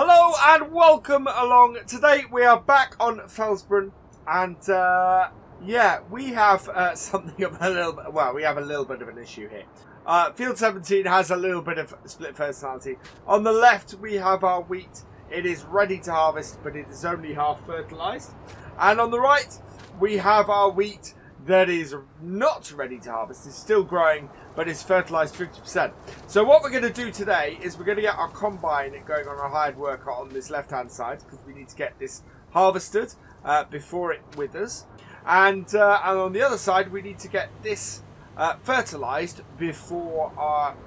Hello and welcome along. Today we are back on Felsbrunn, and yeah, we have something of a little bit. Well, we have a little bit of an issue here. Field 17 has a little bit of split fertility. On the left, we have our wheat. It is ready to harvest, but it is only half fertilized. And on the right, we have our wheat that is not ready to harvest. It's still growing, but it's fertilized 50%. So what we're going to do today is we're going to get our combine going on our hired worker on this left-hand side, because we need to get this harvested before it withers. And on the other side, we need to get this fertilized before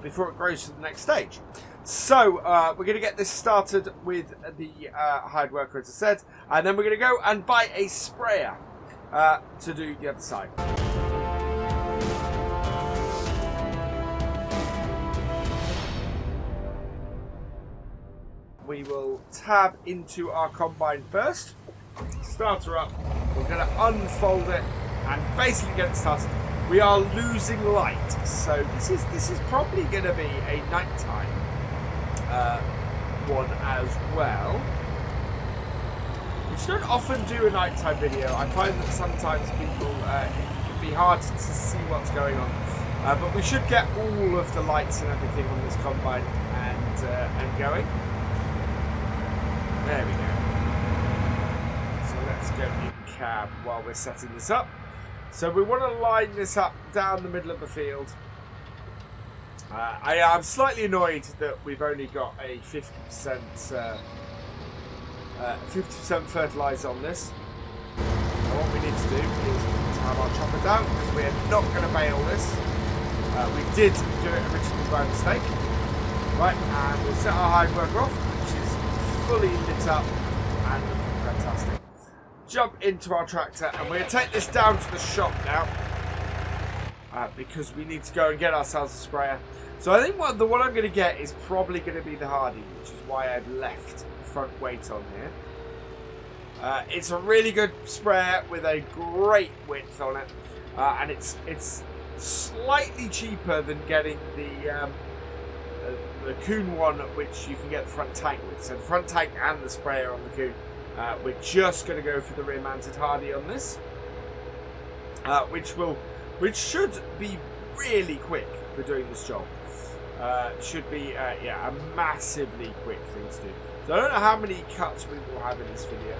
it grows to the next stage. So we're going to get this started with the hired worker, as I said, and then we're going to go and buy a sprayer to do the other side. We will tab into our combine first, start her up, we're going to unfold it and basically get it started. We are losing light, so this is probably going to be a nighttime one as well. We don't often do a nighttime video. I find that sometimes people, it can be hard to see what's going on. But we should get all of the lights and everything on this combine and going. There we go. So let's go in cab while we're setting this up. So we want to line this up down the middle of the field. I am slightly annoyed that we've only got a 50% fertilizer on this. And what we need to do is to have our chopper down, because we're not going to bail this. We did do it originally by mistake. Right, and we'll set our hired worker off, which is fully lit up and fantastic. Jump into our tractor, and we're going to take this down to the shop now, because we need to go and get ourselves a sprayer. So I think what I'm going to get is probably going to be the Hardy, which is why I've left front weight on here. It's a really good sprayer with a great width on it, and it's slightly cheaper than getting the Kuhn one, which you can get the front tank with. So the front tank and the sprayer on the Kuhn. We're just going to go for the rear mounted Hardy on this, which should be really quick for doing this job. Should be yeah, a massively quick thing to do. So I don't know how many cuts we will have in this video.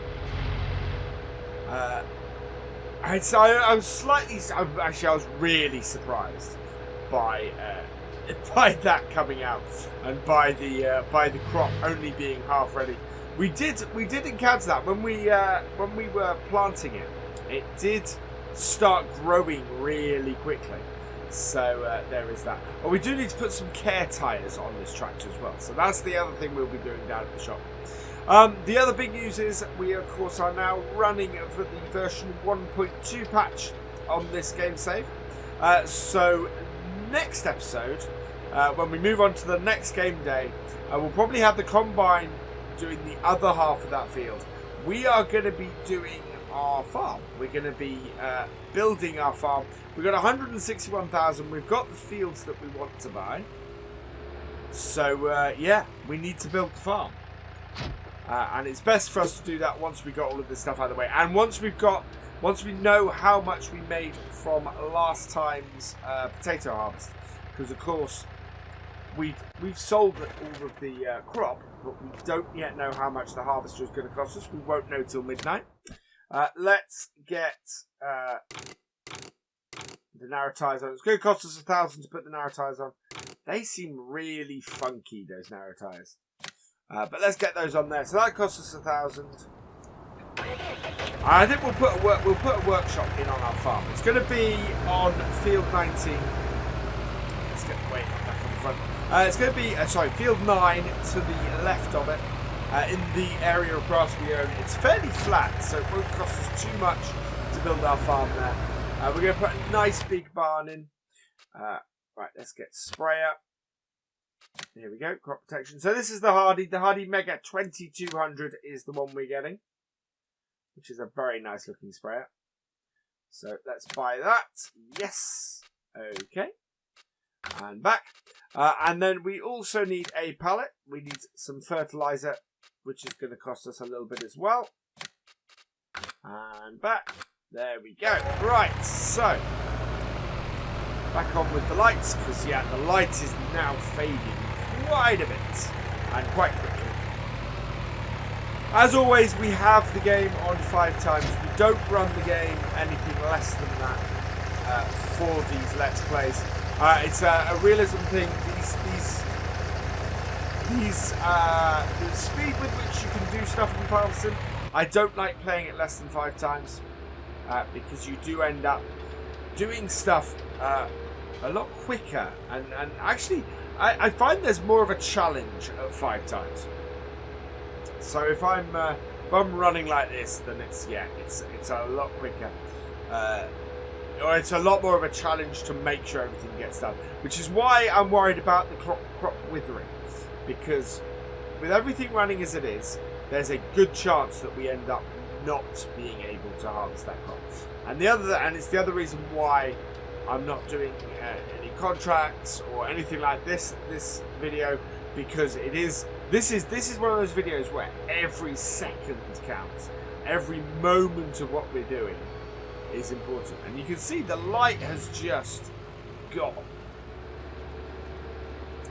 I was really surprised by that coming out, and by the crop only being half ready. We did encounter that when we were planting it. It did start growing really quickly. So there is that. But we do need to put some care tyres on this tractor as well. So that's the other thing we'll be doing down at the shop. The other big news is we, of course, are now running for the version 1.2 patch on this game save. So next episode, when we move on to the next game day, we'll probably have the combine doing the other half of that field. We are going to be doing our farm. We're going to be building our farm. We've got 161,000. We've got the fields that we want to buy. So yeah, we need to build the farm, and it's best for us to do that once we got all of this stuff out of the way, and once we know how much we made from last time's potato harvest, because of course we've sold all of the crop, but we don't yet know how much the harvester is going to cost us. We won't know till midnight. Let's get the narrow tires on. It's going to cost us 1,000 to put the narrow tires on. They seem really funky, those narrow tires. But let's get those on there. So that costs us 1,000. I think we'll put a workshop in on our farm. It's going to be on field 19. Let's get the weight back on the front. It's going to be field 9 to the left of it. In the area of grass we own. It's fairly flat, so it won't cost us too much to build our farm there. We're going to put a nice big barn in. Right, let's get sprayer. Here we go, crop protection. So this is the Hardy. The Hardy Mega 2200 is the one we're getting, which is a very nice looking sprayer. So let's buy that. Yes. Okay. And back. And then we also need a pallet. We need some fertilizer which is going to cost us a little bit as well. And back. There we go. Right, so back on with the lights, because yeah, the light is now fading quite a bit and quite quickly. As always, we have the game on 5 times. We don't run the game anything less than that for these Let's Plays. It's a realism thing. The speed with which you can do stuff in Haverson, I don't like playing it less than 5 times because you do end up doing stuff a lot quicker, and actually I find there's more of a challenge at 5 times. So if I'm running like this, then it's a lot quicker, or it's a lot more of a challenge to make sure everything gets done. Which is why I'm worried about the crop withering, because with everything running as it is, there's a good chance that we end up not being able to harvest that crop. And it's the other reason why I'm not doing any contracts or anything like this video, because this is one of those videos where every second counts. Every moment of what we're doing is important. And you can see the light has just gone.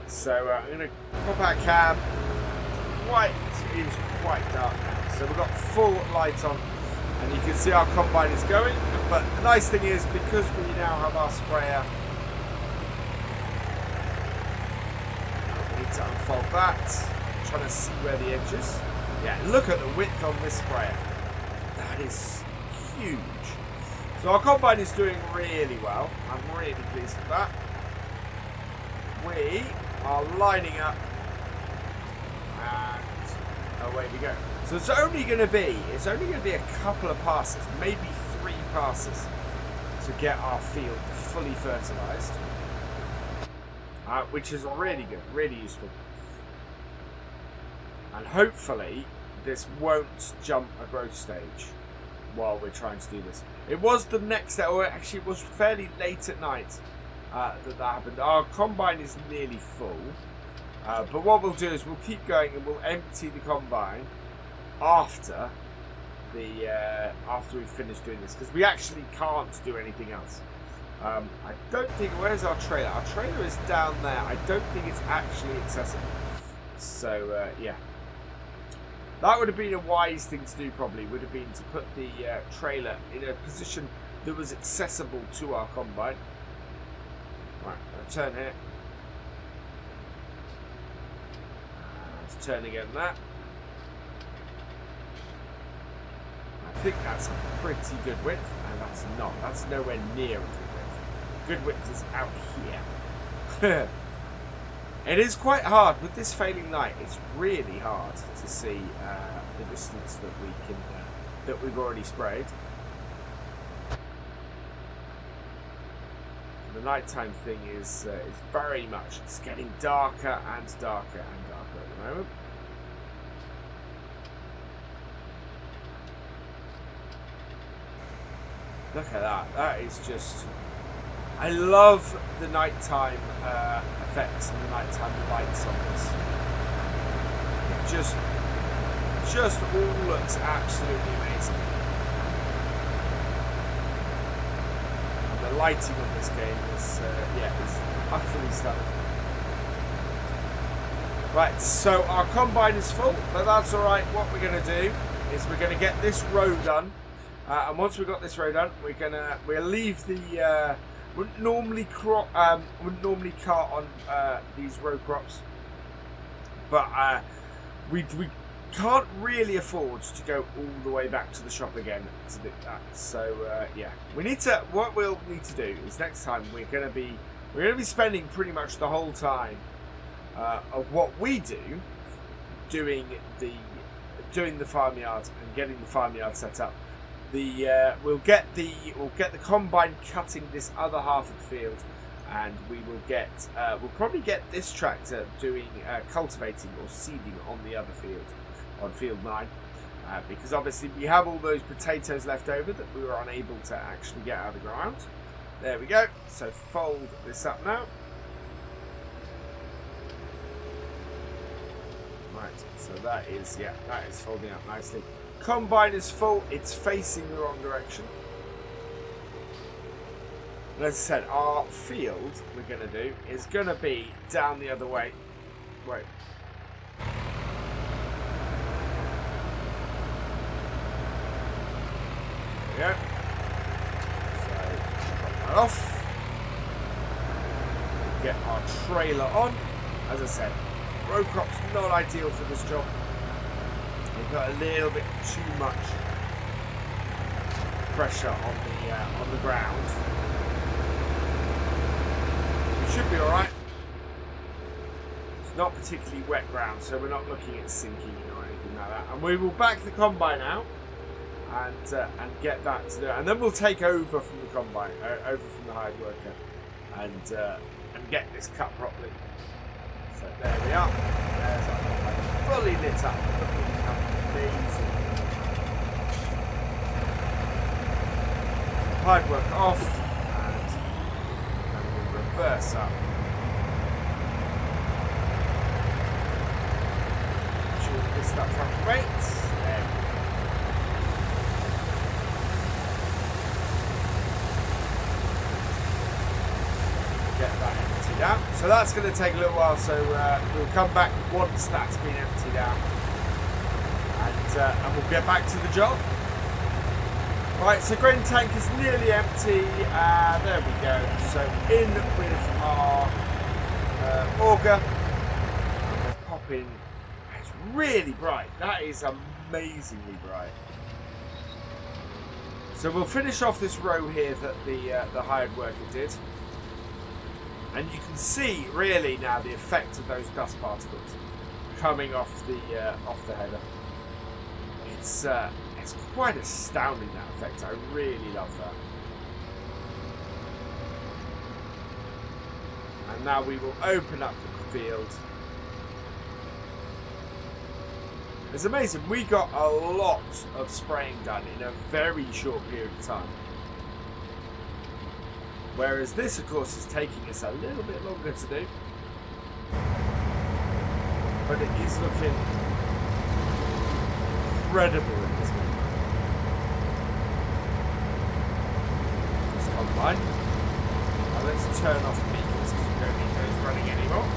So I'm going to pop our cab. It is quite dark now. So we've got full light on. And you can see our combine is going. But the nice thing is, because we now have our sprayer, we need to unfold that. I'm trying to see where the edge is. Yeah, look at the width on this sprayer. That is huge. So our combine is doing really well. I'm really pleased with that. We are lining up, and away we go. So it's only going to be a couple of passes, maybe 3 passes, to get our field fully fertilized, which is really good, really useful. And hopefully this won't jump a growth stage while we're trying to do this. It was the next day, or actually it was fairly late at night that happened. Our combine is nearly full, but what we'll do is we'll keep going and we'll empty the combine after we've finished doing this, because we actually can't do anything else. I don't think, where's our trailer? Our trailer is down there. I don't think it's actually accessible. So yeah, that would have been a wise thing to do, probably would have been to put the trailer in a position that was accessible to our combine. Right, I'll turn here. Let's turn again that. I think that's a pretty good width, and that's not. That's nowhere near a good width. Good width is out here. It is quite hard with this failing light. It's really hard to see the distance that we've already sprayed. The nighttime thing is very much. It's getting darker and darker and darker at the moment. Look at that. That is just... I love the nighttime effects and the nighttime lights on this. It just all looks absolutely amazing. And the lighting on this game is utterly stunning. Right, so our combine is full, but that's all right. What we're going to do is we're going to get this row done, and once we've got this row done, we'll leave the. Wouldn't normally cart on these row crops, but we can't really afford to go all the way back to the shop again to do that. So yeah, what we'll need to do is next time we're going to be spending pretty much the whole time of what we do doing the farmyard and getting the farmyard set up. We'll get the combine cutting this other half of the field, and we'll probably get this tractor doing cultivating or seeding on the other field, on field 9, because obviously we have all those potatoes left over that we were unable to actually get out of the ground. There we go. So fold this up now. Right, so that is, yeah, that is folding up nicely. Combine is full. It's facing the wrong direction. And as I said, our field we're going to do is going to be down the other way. Wait. There we go. So, drop that off. Get our trailer on. As I said, row crop's not ideal for this job. We've got a little bit too much pressure on the ground. We should be all right. It's not particularly wet ground, so we're not looking at sinking or anything like that. And we will back the combine out and get that to do it. And then we'll take over from the combine, over from the hired worker, and get this cut properly. So there we are. There's our combine fully lit up. Looking amazing. Hired work off, and then we'll reverse up. Should this that front rate. There we go. Get that emptied out. So that's going to take a little while, so we'll come back once that's been emptied out, and we'll get back to the job. Right, so grain tank is nearly empty. There we go. So in with our auger, and we'll pop in. It's really bright. That is amazingly bright. So we'll finish off this row here that the hired worker did. And you can see really now the effect of those dust particles coming off the header. It's quite astounding, that effect. I really love that. And now we will open up the field. It's amazing. We got a lot of spraying done in a very short period of time. Whereas this, of course, is taking us a little bit longer to do. But it is looking incredible in this moment. Just combine. Now let's turn off the beacons because we don't need those running anymore.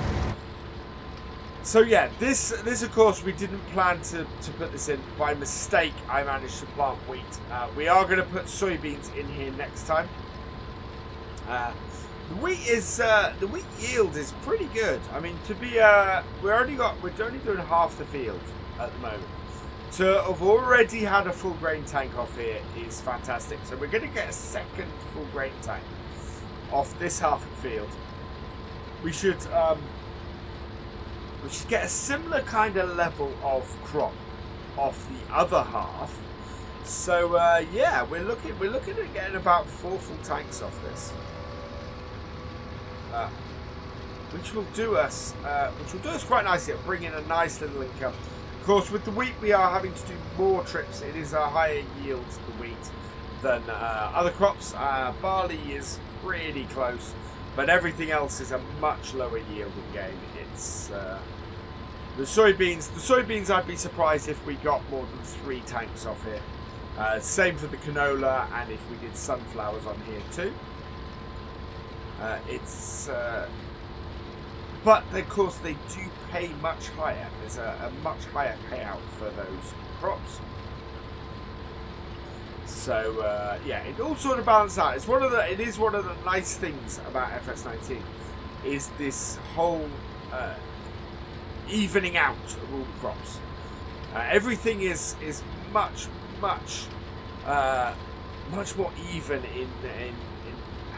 So yeah, this of course we didn't plan to put this in. By mistake, I managed to plant wheat. We are going to put soybeans in here next time. The wheat yield is pretty good. I mean, to be we're only doing half the field at the moment. To have already had a full grain tank off here is fantastic. So we're going to get a second full grain tank off this half of the field. We should get a similar kind of level of crop off the other half. So yeah, we're looking at getting about 4 full tanks off this. Which will do us quite nicely at bringing a nice little income. Of course, with the wheat, we are having to do more trips. It is a higher yield, the wheat, than other crops. Barley is pretty close, but everything else is a much lower yielding game. It's the soybeans. The soybeans, I'd be surprised if we got more than 3 tanks off here. Same for the canola, and if we did sunflowers on here too. But of course they do pay much higher. There's a much higher payout for those crops. So yeah, it all sort of balances out. It is one of the nice things about FS19 is this whole evening out of all the crops. Everything is much more even in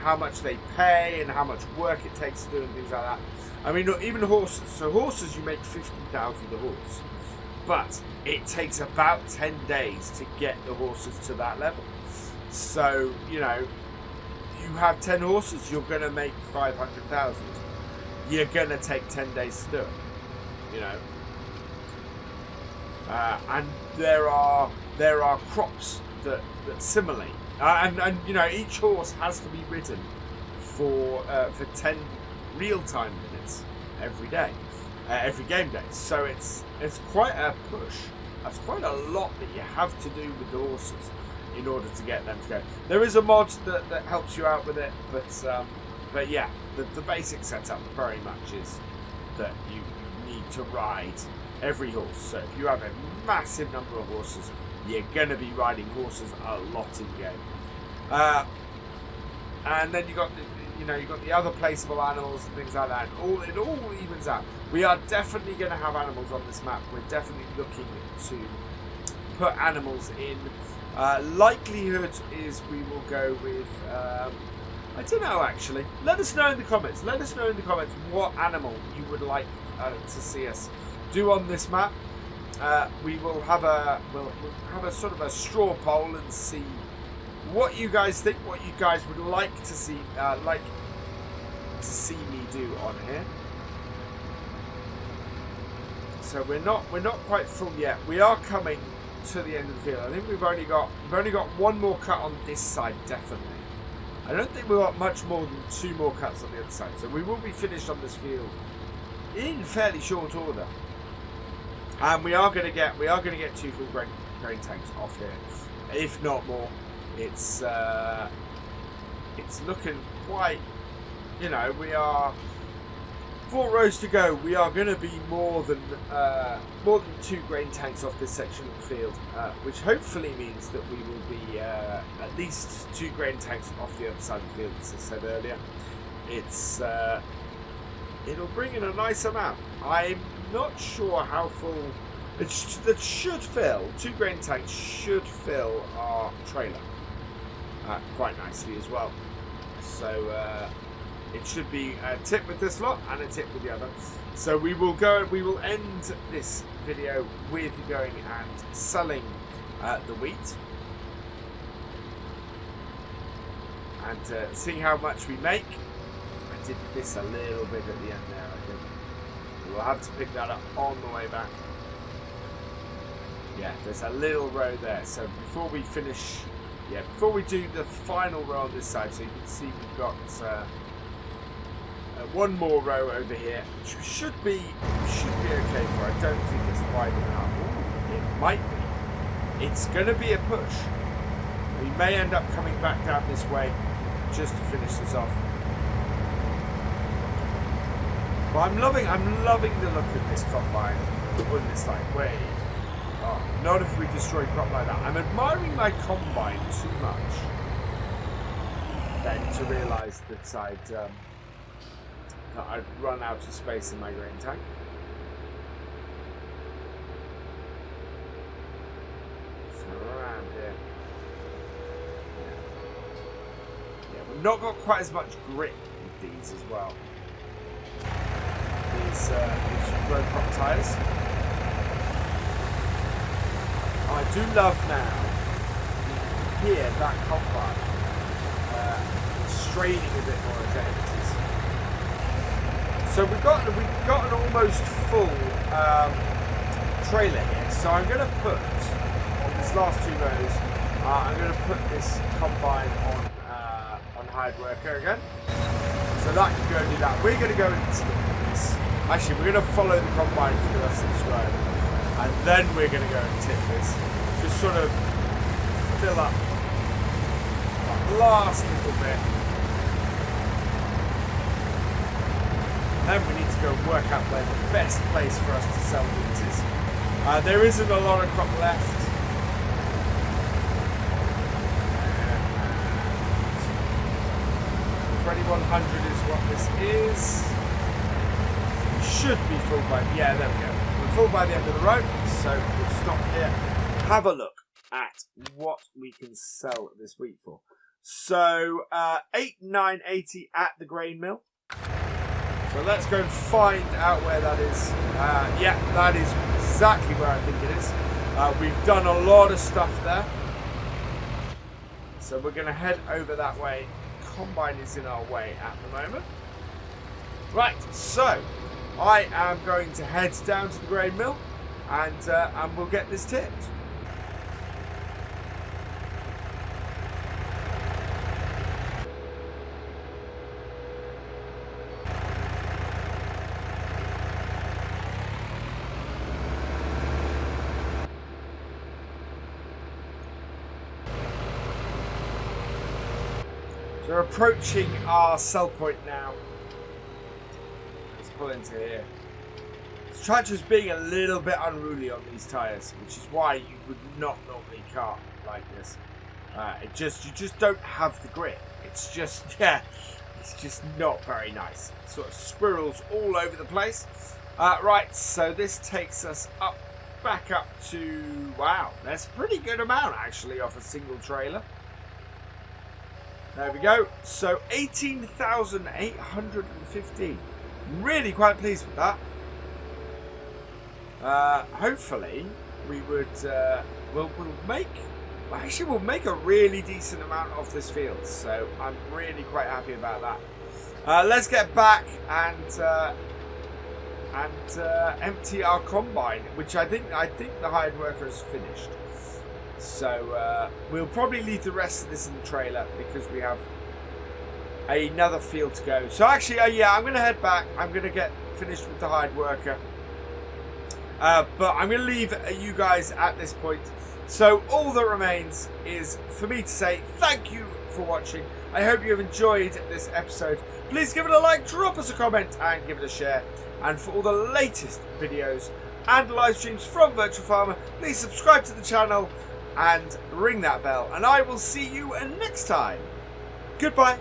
how much they pay and how much work it takes to do and things like that. I mean, even horses. So horses, you make 50,000 a horse, but it takes about 10 days to get the horses to that level. So you know, you have 10 horses, you're going to make 500,000. You're going to take 10 days to do it. You know, and there are crops that similarly. And you know, each horse has to be ridden for 10 real-time minutes every day. every game day. So it's quite a push. That's quite a lot that you have to do with the horses in order to get them to go. There is a mod that helps you out with it, but yeah, the basic setup very much is that you need to ride every horse. So if you have a massive number of horses, you're going to be riding horses a lot in game. And then you got the other placeable animals and things like that. And it all evens out. We are definitely going to have animals on this map. We're definitely looking to put animals in. Likelihood is we will go with. I don't know actually. Let us know in the comments. Let us know in the comments what animal you would like to see us do on this map. We'll have a sort of a straw poll and see what you guys think, what you guys would like to see me do on here. So we're not quite full yet. We are coming to the end of the field. I think we've only got one more cut on this side, definitely. I don't think we've got much more than 2 more cuts on the other side. So we will be finished on this field in fairly short order. And we are going to get 2 full grain tanks off here, if not more. It's looking quite, we are 4 rows to go. We are going to be more than 2 grain tanks off this section of the field, which hopefully means that we will be at least 2 grain tanks off the other side of the field, as I said earlier. It'll bring in a nice amount. I'm not sure how full. That should fill. 2 grain tanks should fill our trailer quite nicely as well. So it should be a tip with this lot and a tip with the other. So we will end this video with going and selling the wheat and seeing how much we make. I did miss a little bit at the end there, I think. We'll have to pick that up on the way back. Yeah, there's a little row there. So before we finish, before we do the final row on this side, so you can see we've got one more row over here, which should be okay for. I don't think it's wide enough. Ooh, it might be. It's going to be a push. We may end up coming back down this way just to finish this off. But I'm loving the look of this combine. Putting this like way. Oh, not if we destroy crop like that. I'm admiring my combine too much then to realise that I'd run out of space in my grain tank. So around here. Yeah, we've not got quite as much grip with these as well. These road crop tyres. I do love now, you can hear that combine straining a bit more as it empties. So we've got an almost full trailer here. So I'm going to put, on these last 2 rows, I'm going to put this combine on hired worker again. So that can go and do that. We're going to go into this. Actually, we're going to follow the combine for the rest of this row. And then we're going to go and tip this. Just sort of fill up that last little bit. And then we need to go work out where the best place for us to sell wheat is. There isn't a lot of crop left. 2100 is what this is. We should be full by, yeah, there we go. We're full by the end of the row, so we'll stop here. Have a look at what we can sell this wheat for. So 8,980 at the grain mill. So let's go and find out where that is. Yeah, that is exactly where I think it is. We've done a lot of stuff there. So we're going to head over that way. Combine is in our way at the moment. Right, so I am going to head down to the grain mill and we'll get this tipped. So we're approaching our sell point now. Let's pull into here. This tractor's being a little bit unruly on these tyres, which is why you would not normally cart like this. You just don't have the grip. It's just, yeah, it's just not very nice. It sort of squirrels all over the place. Right, so this takes us back up to, wow, that's a pretty good amount actually off a single trailer. There we go. So 18,815. Really quite pleased with that. Hopefully we would we'll make a really decent amount off this field. So I'm really quite happy about that. Let's get back and empty our combine, which I think the hired worker has finished. So we'll probably leave the rest of this in the trailer because we have another field to go. So actually, yeah, I'm going to head back. I'm going to get finished with the hired worker. But I'm going to leave you guys at this point. So all that remains is for me to say thank you for watching. I hope you have enjoyed this episode. Please give it a like, drop us a comment, and give it a share. And for all the latest videos and live streams from FendtFarmer, please subscribe to the channel and ring that bell. And I will see you next time. Goodbye.